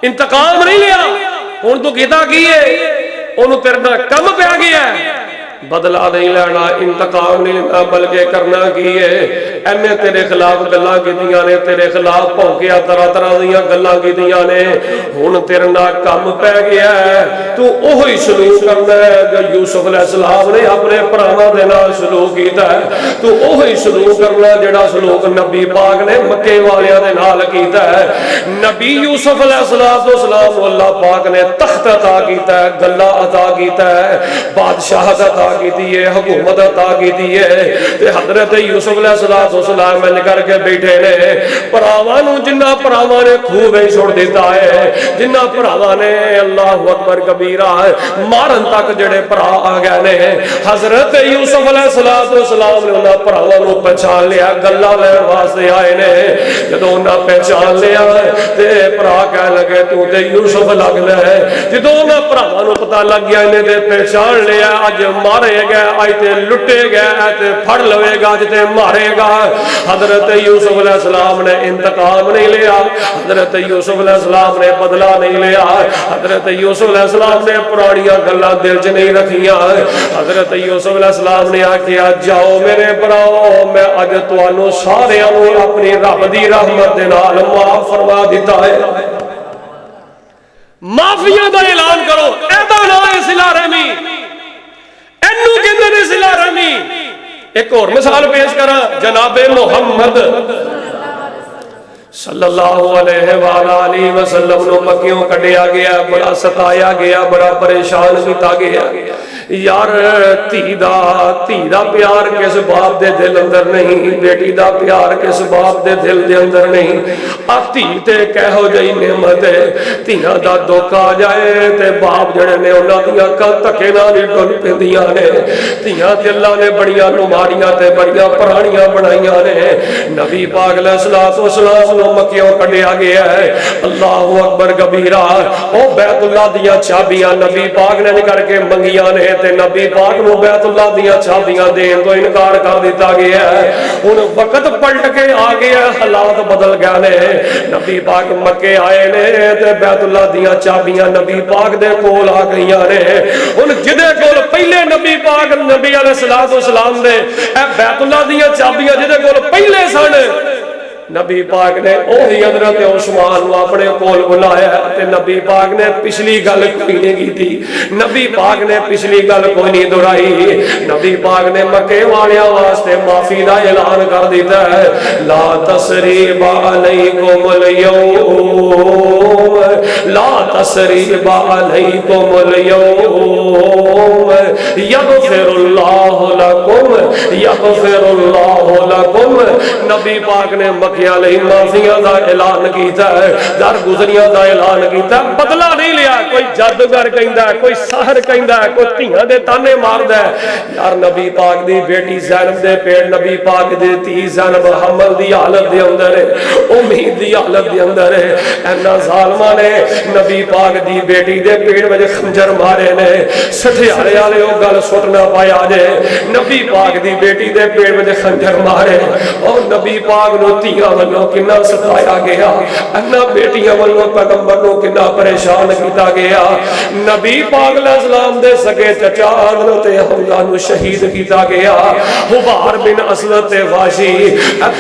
Speaker 1: انتقام نہیں لیا, ہن تو کیتا کی ہے انہوں تیرنا کم پہ گیا ہے. بدلہ نہیں لینا, انتقام نہیں لینا, بلکہ کرنا کی ہے اینے تیرے خلاف گلاں کیتیاں نے, تیرے خلاف بھونکیا طرح طرح دیاں گلاں کیتیاں نے, ہن تیرنا کم پہ گیا ہے. تو وہی سلوک کرنا ہے جو یوسف علیہ السلام نے اپنے بھراواں دے نال سلوک کیتا ہے. تو وہی سلوک کرنا جڑا سلوک نبی پاک نے مکے والیاں دے نال کیتا ہے. نبی یوسف علیہ السلام اللہ پاک نے تخت عطا کیتا ہے, گلا عطا کیتا ہے, بادشاہت عطا کیتی ہے, حکومت عطا کیتی ہے. تے حضرت یوسف علیہ السلام مل کر کے بیٹھے نے, بھراواں نوں جنہ بھراواں نے خوہ وچ چھوڑ دیتا ہے, جنہ بھراواں نے اللہ اکبر کبیرہ مارن تک جڑے بھرا آ گئے نے, حضرت یوسف علیہ السلام نے انہاں بھراواں نوں پہچان لیا, گلا لین واسطے آئے نے. جدوں انہاں پہچان لیا تے بھرا کہنے لگے تو تے یوسف لگدا ہے. جدوں انہاں بھراواں نوں پتہ لگ گیا انہیں تے پہچان لیا, اج مارے گئے, اج تے لٹے گئے, تے پھڑ لوے گا, اج تے مارے گا. حضرت یوسف علیہ السلام نے انتقام نہیں لیا, حضرت یوسف علیہ السلام نے بدلہ نہیں لیا, حضرت یوسف علیہ السلام نے پرانیاں گلاں دل چ نہیں رکھیاں. حضرت یوسف علیہ السلام نے آکھیا جاؤ میرے بھراؤ, میں اج تانوں ساریاں نوں اپنی رب دی رحمت دے نال معاف فرما دیتا ہے. معافیاں دا اعلان کرو, ایدا نام ہے صلہ رحمی. ایک اور مثال پیش کرا، جناب محمد صلی اللہ علیہ وآلہ وسلم نو مکیوں کڈیا گیا، بڑا ستایا گیا، بڑا پریشان کیتا گیا۔ یار دھی دا پیار کس باپ دے دل اندر نہیں، بیٹی دا پیار کس باپ دے دل دے اندر نہیں۔ اب دھی تے کہو جئی نعمت ہے، دھیاں دا دکھ آ جائے تے باپ جڑے نے انہاں دیاں اکھاں دھکے نال ڈل پیندیاں نے۔ دھیاں تے اللہ نے بڑیاں نماریاں تے بڑیاں پرانیاں بنائیاں نے۔ نبی پاک علیہ الصلوۃ والسلام نو مکیوں کڈیا گیا ہے، اللہ اکبر کبیرہ۔ او بیت اللہ دیاں چابیاں نبی پاک نے کر کے منگیاں نے تے نبی پاک نو بیت اللہ دیاں چابیاں دین تو انکار کر دیتا گیا ہے۔ ہن وقت پلٹ کے آ گیا، حالات بدل گئے نے۔ نبی پاک مکے آئے نے تے بیت اللہ دیاں چابیاں نبی پاک دے کول آ گئیاں نے۔ ہن جدے کول پہلے نبی پاک نبی علیہ الصلوۃ والسلام دے اے بیت اللہ دیاں چابیاں جدے کول پہلے سن، نبی پاک نے اوہی حضرت عثمان کو اپنے کول بلایا تے نبی پاک نے پچھلی گل کوئی نہیں کی تھی، نبی پاک نے پچھلی گل کوئی نہیں دہرائی۔ نبی پاک نے مکے والیاں واسطے معافی دا اعلان کر دیتا ہے، لا تثریب علیکم اليوم، لا تثریب علیکم اليوم، یغفر اللہ لکم، یغفر اللہ لکم۔ نبی پاک نے مکیاں لئی معافیاں دا اعلان کیتا ہے، در گزریاں دا اعلان کیتا ہے، بدلہ نہیں لیا۔ کوئی جادوگر کہندا ہے، کوئی ساحر کہندا ہے، کوئی دھیاں دے تانے ماردا ہے۔ یار نبی پاک دی بیٹی زینب دے پیٹ نبی پاک دی تھی زینب حمل دی حالت دے اندر ہے، امید دی حالت دے اندر ہے۔ اینا ظالماں نے نبی پاک دی بیٹی دے پیٹ وچ خنجر مارے نے۔ سٹھیارے والے او گل سٹنا پایا جے، نبی پاک دی بیٹی دے پیٹ وچ خنجر مارے اور نبی پاک نو دھیاں والوں کنا ستایا گیا، انہاں بیٹیاں والوں پیغمبر نو کنا پریشان کیتا گیا۔ نبی پاک علیہ السلام دے سگے چچا حضرت حمزہ نو شہید کیتا گیا۔ حبار بن اسلط واشی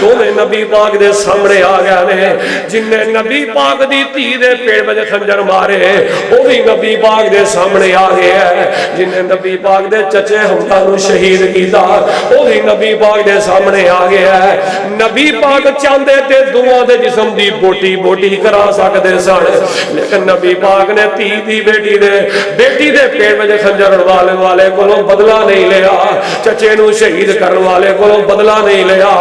Speaker 1: دوویں نبی پاک دے سامنے آ گیا نے، جن نے نبی پاک دی دھی دے پیٹ وچ خنجر مارے او بھی نبی پاک دے سامنے آ گیا ہے، جن نے نبی پاک دے چچے حمزہ نو شہید کیتا او بھی نبی پاک دے سامنے آ گیا ہے۔ نبی پاک چاہتے تے دعا دے جسم دی بوٹی بوٹی کرا سکتے سن، لیکن نبی پاک نے دی بیٹی دے پیٹ وچ خنجر والے کولوں بدلہ نہیں لیا، چچے نو شہید کرن والے کولوں بدلہ نہیں لیا۔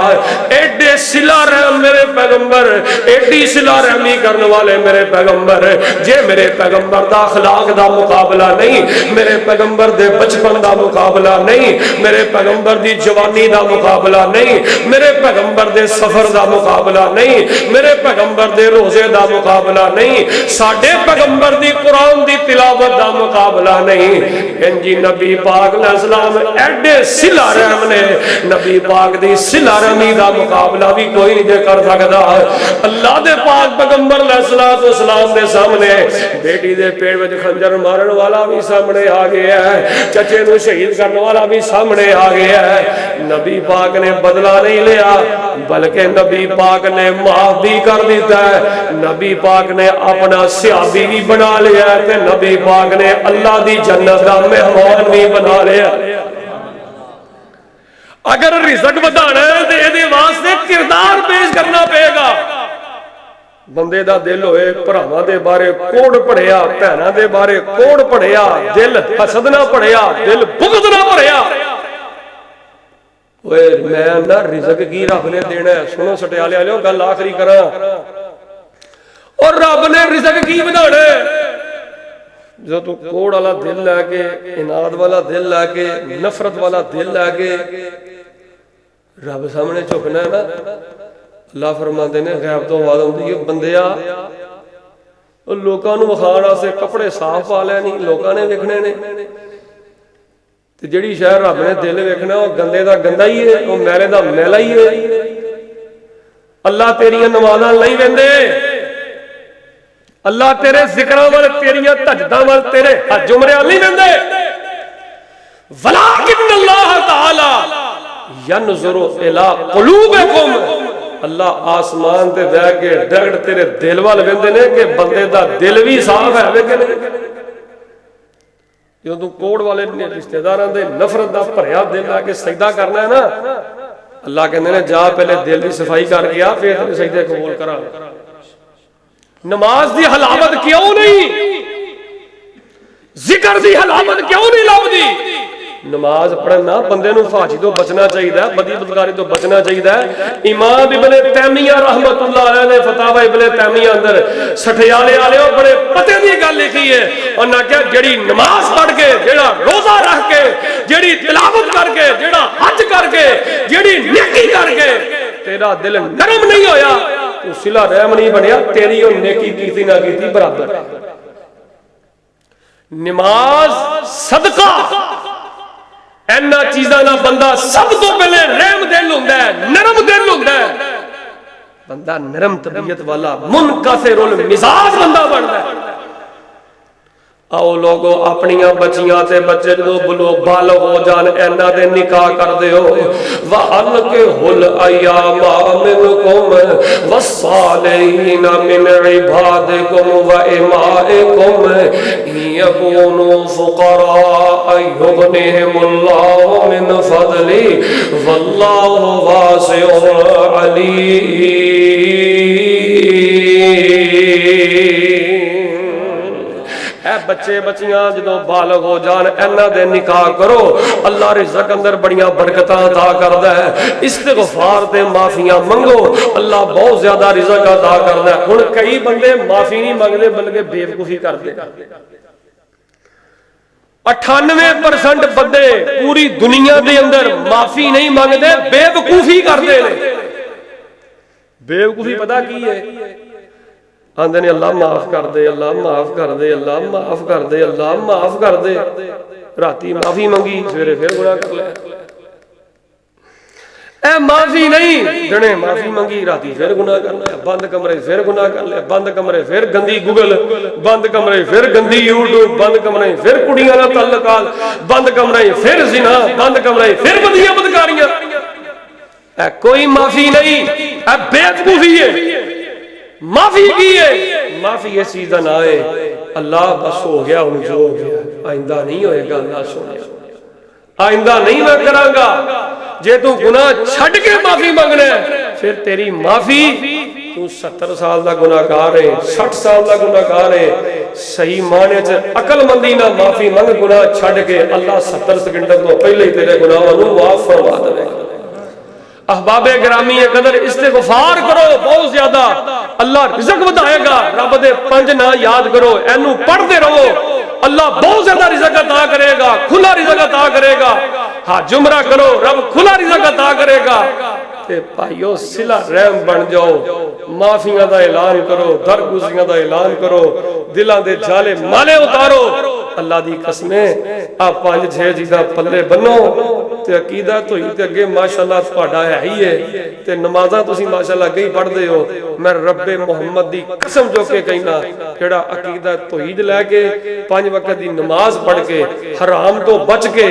Speaker 1: ایڈے صلہ رحم میرے پیغمبر، ایڈی صلہ رحمی کرن والے میرے پیغمبر، جے میرے پیغمبر دا اخلاق دا مقابلہ نہیں، میرے پیغمبر دے بچپن دا مقابلہ نہیں، میرے پیغمبر دی جوانی دا مقابلہ نہیں، میرے پیغمبر دے سفر دا مقابلہ نہیں، میرے پیغمبر دے روزے دا مقابلہ نہیں، ساڈے پیغمبر دی قرآن دی تلاوت دا مقابلہ نہیں۔ انجی نبی پاک علیہ السلام ایڈے صلہ رحم نے، نبی پاک دی صلہ رحمی دا مقابلہ بھی کوئی نہیں کر سکتا۔ اللہ دے پاک پیغمبر علیہ السلام دے سامنے بیٹی دے پیٹ وچ خنجر مارن والا بھی سامنے آ گیا ہے، چچے نو شہید کرنے والا بھی سامنے آ گیا ہے۔ نبی پاک نے بدلہ نہیں لیا بلکہ نبی پاک نے معاف بھی کر دیتا ہے، نبی پاک نے اپنا صحابی بھی بنا لیا ہے، تے نبی پاک نے اللہ دی جنت دا مہمان بھی بنا لیا۔ اگر رزق ودانا ہے تے اے دے واسطے کردار پیش کرنا پے گا۔ بندے دا دل ہوئے بھراواں دے بارے کوڑ پڑھیا، بھیناں دے بارے کوڑ پڑھیا، دل حسد نہ پڑھیا، دل بغض نہ پڑھیا۔ میں نہ رزق کی رب نے دینا ہے، سنو سٹیالے والے گل آخری کرا، اور رب نے رزق کی بنانا ہے۔ جو تو کوڑ والا دل لے کے، اناد والا دل لے کے، نفرت والا دل لے کے رب سامنے جھکنا ہے نا، اللہ فرماتے نے غیب تو آواز آتی ہے، بندیا لوکاں نو وکھاؤن واسطے کپڑے صاف پا لے نہیں، لوکاں نے ویکھنے نے، تے جڑی شے رب نے دل ویکھنا وہ گندے دا گندا ہی ہے، وہ میلے دا میلا ہی ہے۔ اللہ تیریاں نمازاں نہیں ویندے، اللہ تیرے ذکراں وال، تیریاں تہجداں وال، تیرے حج عمرے نہیں ویندے۔ ولکن اللہ تعالی ینظر الی قلوبکم، اللہ آسمان تے بہ کے ڈگڑ تیرے دل وال ویندے نے کہ بندے دا دل بھی صاف ہے کہ نہیں۔ جو تو کوڑ والے رشتہ داراں دے نفرت دا بھریا دل آ کے سجدہ کرنا ہے نا، اللہ کہندے نے جا پہلے دل کی صفائی کر کے آ پھر تینوں سجدے قبول کراں. نماز دی حلاوت کیوں نہیں، ذکر دی حلاوت کیوں نہیں لبدی؟ نماز پڑھنا بندے نو فحاشی تو بچنا چاہیے، بدی بدکاری تو بچنا چاہیے. امام ابن تیمیہ رحمت اللہ علیہ نے فتاوی ابن تیمیہ اندر سٹھیالے والے بڑے پتے دی گل لکھی ہے. انہاں کہا جڑی نماز پڑھ کے، جڑا روزہ رکھ کے، جڑی تلاوت کر کے، جڑا حج کر کے، جڑی نیکی کر کے تیرا دل نرم نہیں ہویا، تو صلہ رحم نہیں بنیا، تیری او نیکی کیتی نہ کیتی برابر. نماز، صدقہ، اینا چیزاں نہ بندہ سب تو پہلے رحم دل ہوندا ہے، نرم دل ہوندا ہے. بندہ نرم طبیعت والا منکسر المزاج بندہ بنتا ہے. آؤ لوگو اپنیاں بچیاں تے بچے جو بلو بالغ ہو جان اینا دے نکاح کر دے ہو. وَأَلْقِهُ الْأَيَّامَ مِنْكُمْ وَالصَّالِحِينَ مِنْ عِبَادِكُمْ وَإِمَائِكُمْ إِنْ يَكُونُوا فُقَرَاءَ يُغْنِهِمُ اللَّهُ مِنْ فَضْلِهِ وَاللَّهُ وَاسِعٌ عَلِيمٌ. اے بچے بچیاں جدو بالغ ہو جان اینا دے نکاح کرو، اللہ رزق اندر بڑیاں برکتاں عطا کردا ہے. استغفار تے معافیاں منگو، اللہ بہت زیادہ رزق عطا کردا ہے. ہن کئی بندے معافی نہیں منگدے بلکہ بے وقوفی کردے. 98% بندے پوری دنیا دے اندر معافی نہیں منگدے، بے وقوفی کردے نے. بے وقوفی پتہ کی ہے؟ آندے نے اللہ معاف کر دے، اللہ معاف کر دے، اللہ معاف کر دے، اللہ معاف کر دے. راتی معافی منگی، سویرے پھر گناہ کر لیا. اے معافی نہیں، دنے معافی منگی، راتی پھر گناہ کر لیا. بند کمرے پھر گناہ کر لیا، بند کمرے پھر گندی گوگل، بند کمرے پھر گندی یوٹیوب، بند کمرے پھر کڑیاں نال تعلقات، بند کمرے پھر زنا، بند کمرے پھر بدیاں بدکاریاں. اے کوئی معافی نہیں، اے بے وقوفی ہے. معافی کی ہے، معافی اس چیز کا نہ ہے اللہ بس ہو گیا ہوں جو ہو گیا، آئندہ نہیں ہوئے گا. اللہ سونے آئندہ نہیں میں کراں گا. جے تو گناہ چھڈ کے معافی منگنا ہے پھر تیری معافی، تو 70 سال دا گناہگار ہے، 60 سال دا گناہگار ہے. صحیح معنی چ عقل مندی نہ معافی منگ، گناہ چھڈ کے اللہ 70 سیکنڈ تو پہلے ہی تیرے گناہوں نوں معاف فرما دے گا. احباب گرامی قدر استغفار کرو بہت زیادہ، اللہ رزق بدائے گا. رب دے 5 نا یاد کرو، اینو پڑھتے رہو، اللہ بہت زیادہ رزق عطا کرے گا، کھلا رزق عطا کرے گا. ہاں جمرہ کرو، رب کھلا رزق عطا کرے گا. تے بھائیو صلہ رحم بن جاؤ، معافیاں دا اعلان کرو، درگزریاں دا اعلان کرو، دلاں دے جالے مالے اتارو. اللہ دی قسمیں آ 5-6 چیزاں پلے بنو تے عقیدہ تو ہی تے اگے ماشاءاللہ تہاڈا ہے ہی ہے تے نمازاں تسی ماشاءاللہ اگے پڑھ دے ہو. میں رب محمد دی قسم جو کہ کہنا، جڑا عقیدہ توحید لے کے 5 وقت دی نماز پڑھ کے حرام تو بچ کے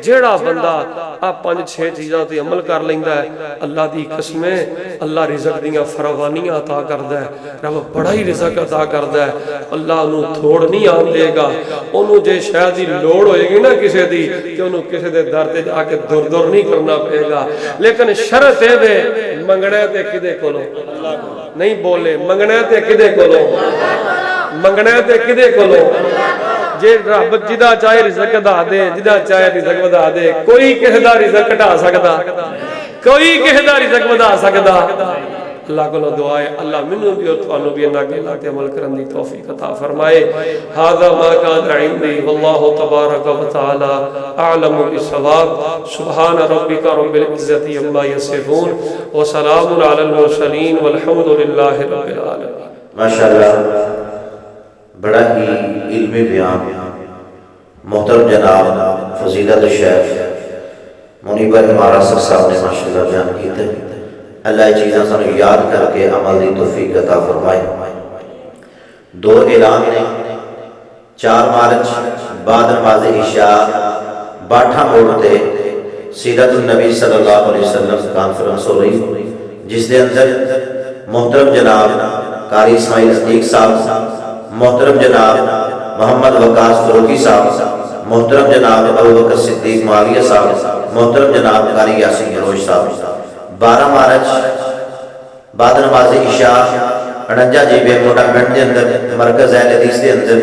Speaker 1: جڑا بندہ آ 5-6 چیزاں تے عمل کر لیندا ہے، اللہ دی قسمیں اللہ رزق دیاں فراوانیاں عطا کردا ہے. رب بڑا ہی رزق عطا کردا ہے. اللہ انہوں تھوڑ نہیں آن دے گا. انہوں جے شاید دی لوڑ ہوئے گی نا کسے دی کہ انہوں کسے دے در تے جا کے دور دور نہیں کرنا پڑے گا. لیکن شرط ہے دے منگنے تے کدے کولو نہیں بولے، منگنے تے کدے کولو، منگنے تے کدے کولو. جے رب جدا چاہے رزق دا دے، جدا چاہے رزق ودا دے. کوئی کسے دا رزق گھٹا سکدا، کوئی کسے دا رزق ودا سکدا. اللہ کو دعا ہے اللہ منو بھی اور تھانو بھی انہاں گلاں تے عمل کرن دی توفیق عطا فرمائے. ھذا ما کان عندي والله تبارک و تعالی اعلم بالصواب. سبحان ربک رب العزت عما یصفون وسلام علی المرسلین والحمد للہ رب العالمین.
Speaker 2: ماشاءاللہ بڑا ہی علمی بیان محترم جناب فضیلت الشیخ منیب ہمارا صاحب نے ماشاءاللہ بیان کیتے. اللہ چیزاں سانو یاد کر کے عمل دی توفیق عطا فرمائے. 2 اعلان نے 4 مارچ بعد نماز عشاء باٹھا موڑ تے سیرت النبی صلی اللہ علیہ وسلم کانفرنس ہو رہی جس دے اندر محترم جناب قاری اسماعیل صدیق صاحب، محترم جناب محمد وقاص فروغی صاحب، محترم جناب ابوبکر صدیق معاویہ صاحب، محترم جناب قاری یاسین گروش صاحب 12 ਮਾਰਚ بعد نماز عشاء 49 جیبے موٹا پنڈ کے اندر مرکز اہل حدیث کے اندر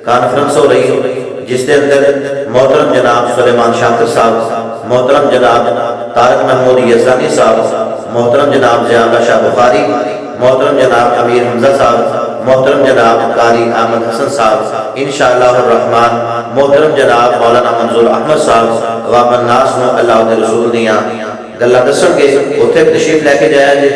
Speaker 2: کانفرنس ہو رہی جس کے اندر محترم جناب سلیمان شاکر صاحب، محترم جناب طارق محمود یزدانی صاحب، محترم جناب ضیاء اللہ شاہ بخاری، محترم جناب امیر حمزہ صاحب، محترم جناب قاری احمد حسن صاحب، انشاءاللہ الرحمن محترم جناب مولانا منظور احمد صاحب عوام الناس نو اللہ دے رسول دیاں گلاں دسن گے، اوتھے تشریف لے کے جایا جے